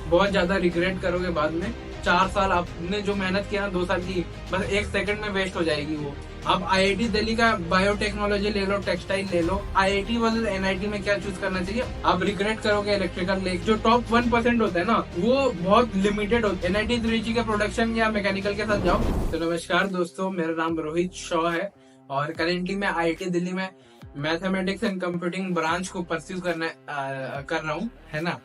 बहुत ज्यादा रिग्रेट करोगे बाद में। 4 साल आपने जो मेहनत किया ना 2 साल की, बस 1 सेकंड में वेस्ट हो जाएगी वो। आप आईआईटी दिल्ली का बायोटेक्नोलॉजी ले लो, टेक्सटाइल ले लो, आईआईटी वर्सेस एनआईटी में क्या चूज करना चाहिए, आप रिग्रेट करोगे। इलेक्ट्रिकल ले, जो टॉप 1% होता है ना वो बहुत लिमिटेड होता है। एनआईटी त्रिची के प्रोडक्शन या मैकेनिकल के साथ जाओ। तो नमस्कार दोस्तों, मेरा नाम रोहित शॉ है और करेंटली मैं आईआईटी दिल्ली में मैथमेटिक्स एंड कंप्यूटिंग ब्रांच को परस्यू कर रहा हूँ, है ना।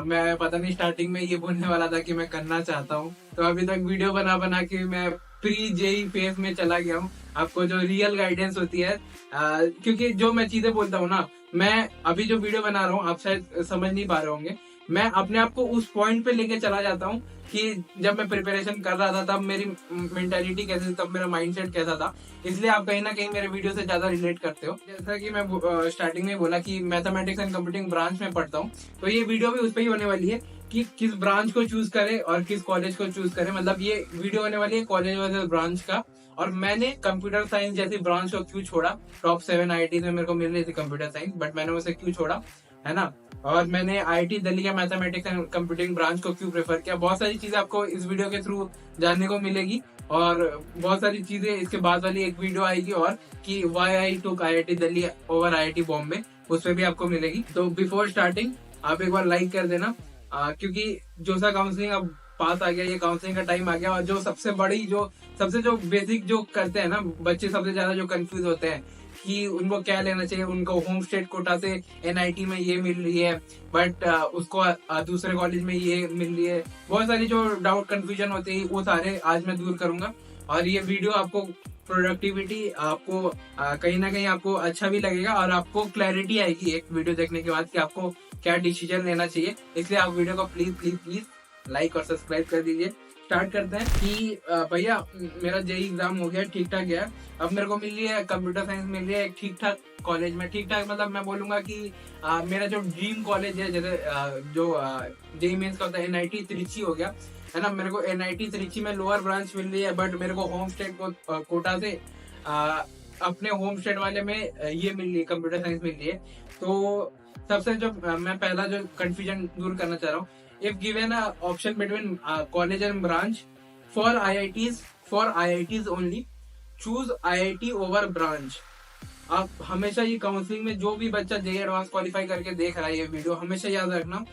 मैं पता नहीं स्टार्टिंग में ये बोलने वाला था कि मैं करना चाहता हूँ, तो अभी तक वीडियो बना बना के मैं प्री जेई फेज में चला गया हूँ। आपको जो रियल गाइडेंस होती है, क्योंकि जो मैं चीजें बोलता हूँ ना, मैं अभी जो वीडियो बना रहा हूँ आप शायद समझ नहीं पा रहे होंगे। मैं अपने आप को उस पॉइंट पे लेके चला जाता हूँ कि जब मैं प्रिपरेशन कर रहा था तब मेरी मेंटालिटी कैसी थी, तब मेरा माइंडसेट कैसा था। इसलिए आप कहीं ना कहीं मेरे वीडियो से ज्यादा रिलेट करते हो। जैसा कि मैं स्टार्टिंग में बोला कि मैथमेटिक्स एंड कंप्यूटिंग ब्रांच में पढ़ता हूँ, तो ये वीडियो भी उस पर ही होने वाली है कि किस ब्रांच को चूज करें और किस कॉलेज को चूज करें। मतलब ये वीडियो होने वाली है कॉलेज वर्सेस ब्रांच का। और मैंने कंप्यूटर साइंस जैसी ब्रांच को क्यों छोड़ा। टॉप 7 आईआईटी में मेरे को मिल रही थी कंप्यूटर साइंस, बट मैंने उसे क्यों छोड़ा, है ना। और मैंने आईआईटी दिल्ली के मैथमेटिक्स एंड कंप्यूटिंग ब्रांच को क्यों प्रेफर किया। बहुत सारी चीजें आपको इस वीडियो के थ्रू जानने को मिलेगी और बहुत सारी चीजें इसके बाद वाली एक वीडियो आएगी और कि why I took IIT Delhi over IIT Bombay, उस पर भी आपको मिलेगी। तो बिफोर स्टार्टिंग आप एक बार लाइक कर देना, क्योंकि जो सा काउंसलिंग अब पास आ गया, ये काउंसलिंग का टाइम आ गया। और जो सबसे जो बेसिक जो करते हैं ना बच्चे, सबसे ज्यादा जो कंफ्यूज होते हैं कि उनको क्या लेना चाहिए। उनको होम स्टेट कोटा से एनआईटी में ये मिल रही है, बट उसको दूसरे कॉलेज में ये मिल रही है। बहुत सारी जो डाउट कंफ्यूजन होती है वो सारे आज मैं दूर करूंगा। और ये वीडियो आपको प्रोडक्टिविटी, आपको कहीं ना कहीं आपको अच्छा भी लगेगा और आपको क्लैरिटी आएगी एक वीडियो देखने के बाद कि आपको क्या डिसीजन लेना चाहिए। इसलिए आप वीडियो को प्लीज प्लीज प्लीज लाइक और सब्सक्राइब कर दीजिए। स्टार्ट करते हैं कि भैया मेरा जेई एग्जाम हो गया, ठीक ठाक गया। अब मेरे को मिल रही है कंप्यूटर साइंस, मिल रही है एक ठीक ठाक कॉलेज में। ठीक ठाक मतलब मैं बोलूंगा कि मेरा जो ड्रीम कॉलेज है, जैसे जो जेई मेंस का होता है, एनआईटी त्रिची हो गया, है ना। मेरे को एनआईटी त्रिची में लोअर ब्रांच मिल रही है, बट मेरे को होम स्टेट कोटा से अपने होम स्टेट वाले में ये मिल रही है, कंप्यूटर साइंस मिल रही है। तो सबसे जो मैं पहला जो कंफ्यूजन दूर करना चाह रहा हूँ, if given a option between college and branch for IITs only, choose IIT over branch। आप हमेशा ये काउंसलिंग में जो भी बच्चा जेई एडवांस क्वालिफाई करके देख रहा है ये वीडियो, हमेशा याद रखना,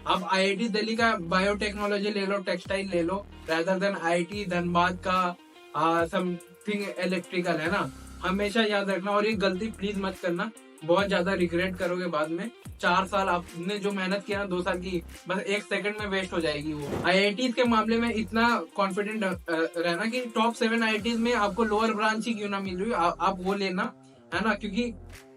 आप आईआईटी दिल्ली का बायोटेक्नोलॉजी ले लो, टेक्सटाइल ले लो, रादर देन आईआईटी धनबाद का समथिंग इलेक्ट्रिकल, है ना। हमेशा याद रखना और ये गलती प्लीज मत करना, बहुत ज्यादा रिग्रेट करोगे बाद में। 4 साल आपने जो मेहनत किया ना 2 साल की, बस 1 सेकंड में वेस्ट हो जाएगी वो। आईआईटी के मामले में इतना कॉन्फिडेंट रहना कि टॉप 7 आईआईटी में आपको लोअर ब्रांच ही क्यों ना मिल रही हो, आप वो लेना, है ना। क्योंकि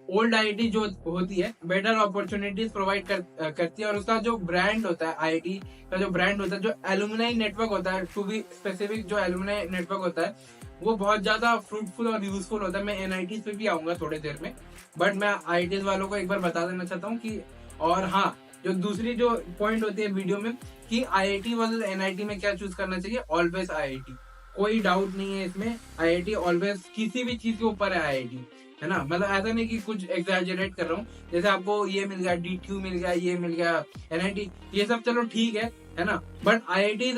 ओल्ड आईआईटी जो होती है बेटर अपॉर्चुनिटीज प्रोवाइड करती है। और उसका जो ब्रांड होता है, आईआईटी का जो ब्रांड होता है, जो एलुमनाई नेटवर्क होता है, टू बी स्पेसिफिक जो एलुमनाई नेटवर्क होता है, वो बहुत ज्यादा फ्रूटफुल और यूजफुल होता है। मैं एनआईटी पे भी आऊंगा थोड़ी देर में, बट मैं आईआईटी वालों को एक बार बता देना चाहता हूँ कि, और हाँ, जो दूसरी जो पॉइंट होती है वीडियो में कि आईआईटी वर्सेस एनआईटी में क्या चूज करना चाहिए, ऑलवेज आईआईटी, कोई डाउट नहीं है इसमें। आईआईटी ऑलवेज किसी भी चीज के ऊपर है आईआईटी, है ना। मतलब ऐसा नहीं कि कुछ एग्जैजरेट कर रहा हूँ, जैसे आपको ये मिल गया, डीट्यू मिल गया, ये मिल गया, एनआईटी, ये सब चलो ठीक है ना। बट आईआईटी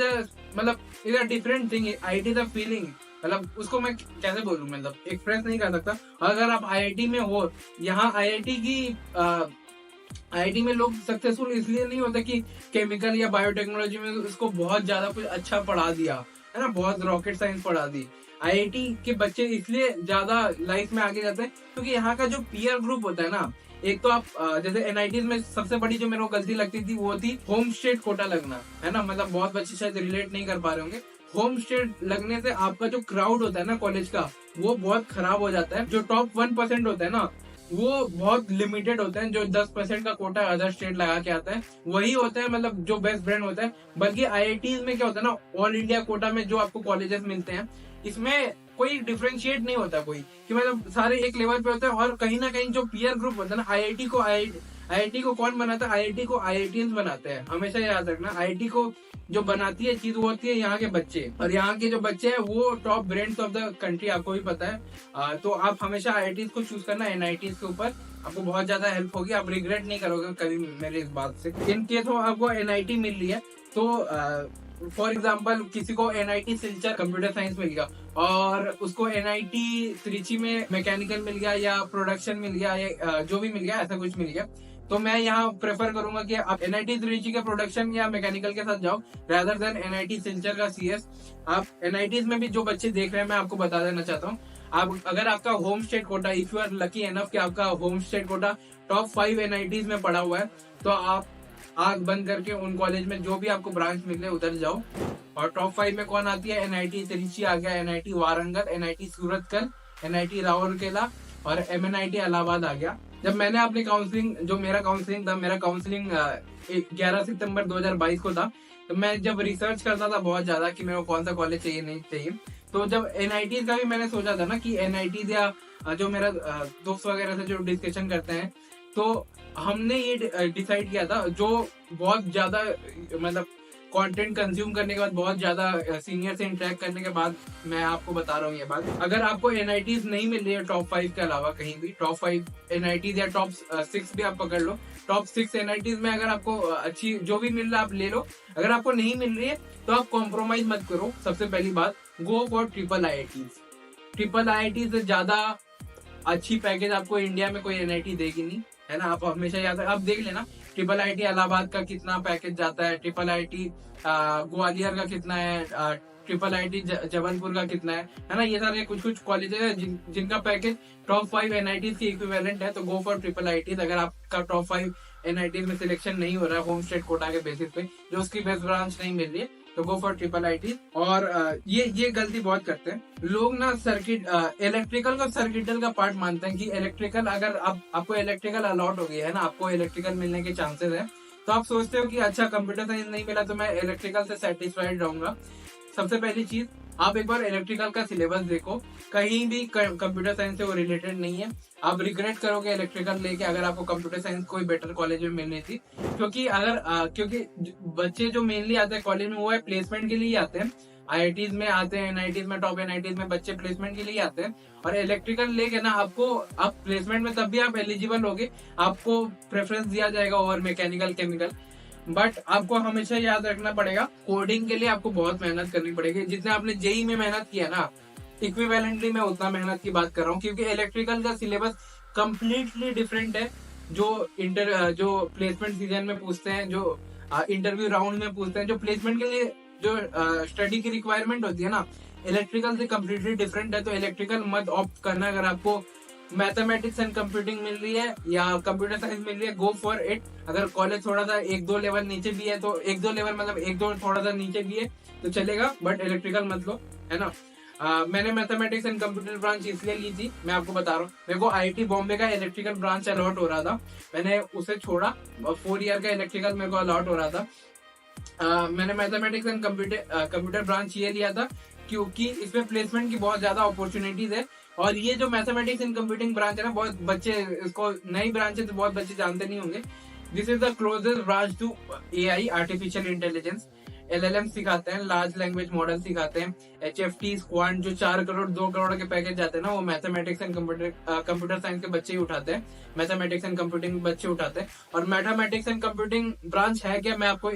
मतलब is a different thing. IIT is a feeling, मतलब उसको मैं कैसे बोलूं, मतलब एक्सप्रेस नहीं कर सकता। अगर आप आईआईटी में हो, यहाँ आईआईटी में लोग सक्सेसफुल इसलिए नहीं होते कि केमिकल या बायोटेक्नोलॉजी में उसको बहुत ज्यादा कुछ अच्छा पढ़ा दिया, है ना, बहुत रॉकेट साइंस पढ़ा दी। आईआईटी के बच्चे इसलिए ज्यादा लाइफ में आगे जाते हैं क्योंकि यहाँ का जो पीयर ग्रुप होता है ना, एक तो आप जैसे एनआईटी में सबसे बड़ी जो मेरे को गलती लगती थी वो थी होम स्टेट कोटा लगना, है ना। मतलब बहुत बच्चे शायद रिलेट नहीं कर पा रहे होंगे। होम स्टेट लगने से आपका जो क्राउड होता है ना कॉलेज का, वो बहुत खराब हो जाता है। जो टॉप 1% होता है ना, वो बहुत लिमिटेड होते हैं। जो 10% का कोटा अदर स्टेट लगा के आता है वही होता है, मतलब जो बेस्ट ब्रांड होता है। बल्कि आईआईटी में क्या होता है ना, ऑल इंडिया कोटा में जो आपको कॉलेजेस मिलते हैं, इसमें कोई डिफ्रेंशिएट नहीं होता कोई, कि मतलब सारे एक लेवल पे होते हैं। और कहीं ना कहीं जो पीयर ग्रुप होता है ना, आईआईटी को कौन बनाता है, आईआईटी को आईआईटीएंस बनाते हैं। हमेशा याद रखना, आईआईटी को जो बनाती है चीज वो होती है यहाँ के बच्चे, और यहाँ के जो बच्चे हैं वो top brains of the country, आपको भी पता है। तो आप हमेशा आईआईटी को चूज करना एनआईटी के ऊपर, आपको बहुत ज्यादा हेल्प होगी, आप रिग्रेट नहीं करोगे कभी मेरे इस बात से। इन केस आपको एनआईटी मिल रही है तो फॉर एग्जाम्पल किसी को NIT सिलचर कंप्यूटर साइंस मिल गया और उसको NIT त्रिची में मैकेनिकल मिल गया या प्रोडक्शन मिल गया या जो भी मिल गया, ऐसा कुछ मिल गया, तो मैं यहाँ प्रेफर करूंगा कि आप NIT त्रिची के प्रोडक्शन या मैकेनिकल के साथ जाओ रादर देन NIT सिलचर का CS। आप NITs में भी जो बच्चे देख रहे हैं, मैं आपको बता देना चाहता हूँ, आप अगर आपका home state quota, if you are lucky enough कि आपका home state quota top 5 NITs में पड़ा हुआ है, तो आप आंख बंद करके उन कॉलेज में जो भी आपको ब्रांच मिले उधर जाओ। और टॉप 5 में कौन आती है? NIT त्रिची आ गया, NIT Warangal, NIT Surathkal, NIT Rourkela और MNIT इलाहाबाद आ गया। जब मैंने अपनी काउंसलिंग, जो मेरा काउंसलिंग था, मेरा काउंसलिंग 11 सितंबर 2022 को था, तो मैं जब रिसर्च करता था बहुत ज्यादा कि मेरे को कौन सा कॉलेज चाहिए नहीं चाहिए, तो जब NIT का भी मैंने सोचा था ना कि NIT या जो मेरा दोस्त वगैरह से जो डिस्कशन करते हैं, तो हमने ये डिसाइड किया था, जो बहुत ज्यादा मतलब कंटेंट कंज्यूम करने के बाद, बहुत ज्यादा सीनियर से इंटरेक्ट करने के बाद मैं आपको बता रहा हूँ ये बात। अगर आपको NITs नहीं मिल रही है टॉप 5 के अलावा कहीं भी, टॉप 5 NITs या टॉप 6 भी आप पकड़ लो, टॉप 6 NITs में अगर आपको अच्छी जो भी मिल रहा है आप ले लो। अगर आपको नहीं मिल रही है तो आप कॉम्प्रोमाइज मत करो। सबसे पहली बात, गो फॉर ट्रिपल IIT से ज्यादा अच्छी पैकेज आपको इंडिया में कोई NIT देगी नहीं, है ना। आप हमेशा याद, आप देख लेना ट्रिपल IIT इलाहाबाद का कितना पैकेज जाता है, ट्रिपल IIT ग्वालियर का कितना है, ट्रिपल IIT जबलपुर का कितना है ना। ये सारे कुछ कुछ कॉलेजेस है जिनका पैकेज टॉप 5 NITs के इक्विवेलेंट है। तो गो फॉर ट्रिपल IIT। अगर आपका टॉप 5 NITs में सिलेक्शन नहीं हो रहा है होम स्टेट कोटा के बेसिस पे, जो उसकी बेस्ट ब्रांच नहीं मिल रही है, तो गो फॉर ट्रिपल IIT। और ये गलती बहुत करते हैं लोग ना, सर्किट इलेक्ट्रिकल का सर्किटल का पार्ट मानते हैं कि इलेक्ट्रिकल, अगर आपको इलेक्ट्रिकल अलॉट हो गया है ना, आपको इलेक्ट्रिकल मिलने के चांसेस है, तो आप सोचते हो कि अच्छा कंप्यूटर साइंस नहीं मिला तो मैं इलेक्ट्रिकल से सेटिस्फाइड रहूंगा। सबसे पहली चीज, आप एक बार इलेक्ट्रिकल का सिलेबस देखो, कहीं भी कंप्यूटर साइंस से वो रिलेटेड नहीं है। आप रिग्रेट करोगे इलेक्ट्रिकल लेके अगर आपको कंप्यूटर साइंस कोई बेटर कॉलेज में मिलनी थी। क्योंकि क्योंकि बच्चे जो मेनली आते हैं कॉलेज में, वो है प्लेसमेंट के लिए आते हैं। IITs में आते हैं, NITs में, टॉप NITs में बच्चे प्लेसमेंट के लिए आते हैं। और इलेक्ट्रिकल लेके ना आप प्लेसमेंट में तब भी आप एलिजिबल होगे, आपको प्रेफरेंस दिया जाएगा ओवर मैकेनिकल केमिकल। बट आपको हमेशा याद रखना पड़ेगा, कोडिंग के लिए आपको बहुत मेहनत करनी पड़ेगी। जितने आपने JEE में मेहनत किया ना, इक्विवेलेंटली मैं उतना मेहनत की बात कर रहा हूँ, क्योंकि इलेक्ट्रिकल का सिलेबस कंप्लीटली डिफरेंट है। जो प्लेसमेंट सीजन में पूछते हैं, जो इंटरव्यू राउंड में पूछते हैं, जो प्लेसमेंट के लिए जो स्टडी की रिक्वायरमेंट होती है ना, इलेक्ट्रिकल से कम्प्लीटली डिफरेंट है। तो इलेक्ट्रिकल मत ऑप्ट करना। अगर आपको मैथमेटिक्स एंड कंप्यूटिंग मिल रही है या कंप्यूटर साइंस मिल रही है, गो फॉर इट। अगर कॉलेज थोड़ा सा 1-2 लेवल नीचे भी है, तो 1-2 लेवल मतलब 1-2 थोड़ा सा नीचे भी है तो चलेगा, बट इलेक्ट्रिकल मत लो, है ना। मैंने मैथमेटिक्स एंड कंप्यूटर ब्रांच इसलिए ली थी, मैं आपको बता रहा हूँ, मेरे को IIT बॉम्बे का इलेक्ट्रिकल ब्रांच अलॉट हो रहा था, मैंने उसे छोड़ा। 4 ईयर का इलेक्ट्रिकल मेरे को अलॉट हो रहा था। मैंने मैथमेटिक्स एंड कंप्यूटर ब्रांच ये लिया था क्योंकि इसमें प्लेसमेंट की बहुत ज्यादा अपॉर्चुनिटीज है। और ये जो मैथमेटिक्स एंड कंप्यूटिंग ब्रांच है ना, बहुत बच्चे इसको, नई ब्रांच है तो बहुत बच्चे जानते नहीं होंगे। This is the closest branch to AI, artificial intelligence. LLM सिखाते हैं, लार्ज लैंग्वेज मॉडल सिखाते हैं, HFT, क्वांट, जो 4 करोड़ 2 करोड़ के पैकेज जाते हैं ना, वो मैथमेटिक्स एंड कंप्यूटर साइंस के बच्चे ही उठाते हैं, मैथमेटिक्स एंड कंप्यूटिंग बच्चे उठाते हैं। और मैथमेटिक्स एंड कंप्यूटिंग ब्रांच है क्या, मैं आपको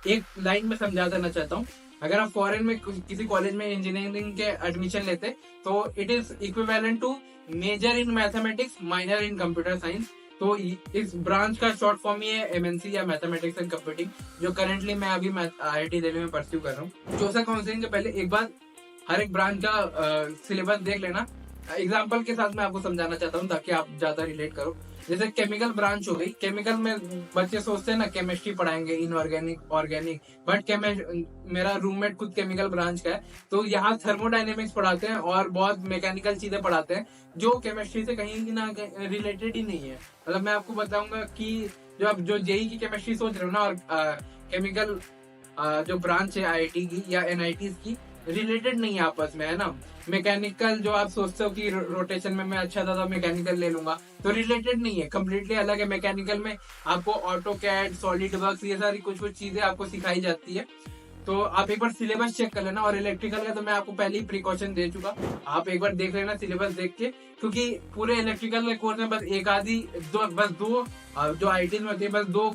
एक लाइन में समझा देना चाहता हूँ। अगर आप फॉरेन में किसी कॉलेज में इंजीनियरिंग के एडमिशन लेते तो it is equivalent to major in mathematics, minor in computer science. तो इस ब्रांच का शॉर्ट फॉर्म ही है MNC या मैथमेटिक्स एंड कंप्यूटिंग, जो करंटली मैं अभी IIT दिल्ली में परस्यू कर रहा हूँ। चौसा काउंसलिंग के पहले एक बार हर एक ब्रांच का सिलेबस देख लेना। एग्जाम्पल के साथ मैं आपको समझाना चाहता हूँ ताकि आप ज्यादा रिलेट करो। जैसे केमिकल ब्रांच हो गई, केमिकल में बच्चे सोचते हैं ना केमिस्ट्री पढ़ाएंगे, इनऑर्गेनिक, ऑर्गेनिक, बट मेरा रूममेट खुद केमिकल ब्रांच का है, तो यहाँ थर्मोडायनेमिक्स पढ़ाते हैं और बहुत मैकेनिकल चीजें पढ़ाते हैं जो केमिस्ट्री से कहीं ना रिलेटेड ही नहीं है। मतलब मैं आपको बताऊंगा कि जो आप जो JEE की केमिस्ट्री सोच रहे हो ना, और केमिकल जो ब्रांच है IIT की या NITs की, रिलेटेड नहीं है आपस में, है ना। मैकेनिकल जो आप सोचते हो कि रोटेशन में मैं अच्छा था तो मैकेनिकल ले लूंगा, तो रिलेटेड नहीं है, कम्प्लीटली अलग है। मैकेनिकल में आपको ऑटोकैड, सॉलिड वर्क्स, ये सारी कुछ कुछ चीजें आपको सिखाई जाती है। तो आप एक बार सिलेबस चेक कर लेना। और इलेक्ट्रिकल का तो मैं आपको पहले ही प्रिकॉशन दे चुका, आप एक बार देख लेना सिलेबस देख के, क्योंकि पूरे इलेक्ट्रिकल के कोर्स में बस एक आधी दो जो IIT में होती है, बस 2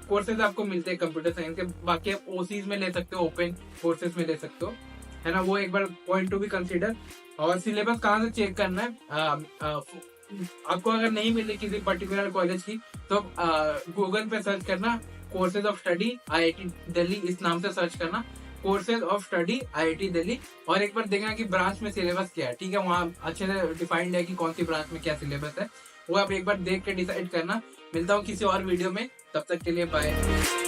कोर्सेज आपको मिलते हैं कंप्यूटर साइंस के, बाकी आप ओसीज में ले सकते हो, ओपन कोर्सेज में ले सकते हो, है ना, वो एक बार पॉइंट टू बी कंसीडर। और सिलेबस कहाँ से चेक करना है, आपको अगर नहीं मिले किसी पर्टिकुलर कॉलेज की तो गूगल पे सर्च करना courses of study IIT Delhi, इस नाम से सर्च करना courses of study IIT Delhi, और एक बार देखना कि ब्रांच में सिलेबस क्या है, ठीक है, वहाँ अच्छे से डिफाइंड है कि कौन सी ब्रांच में क्या सिलेबस है, वो आप एक बार देख के डिसाइड करना। मिलता हूँ किसी और वीडियो में, तब तक के लिए बाय।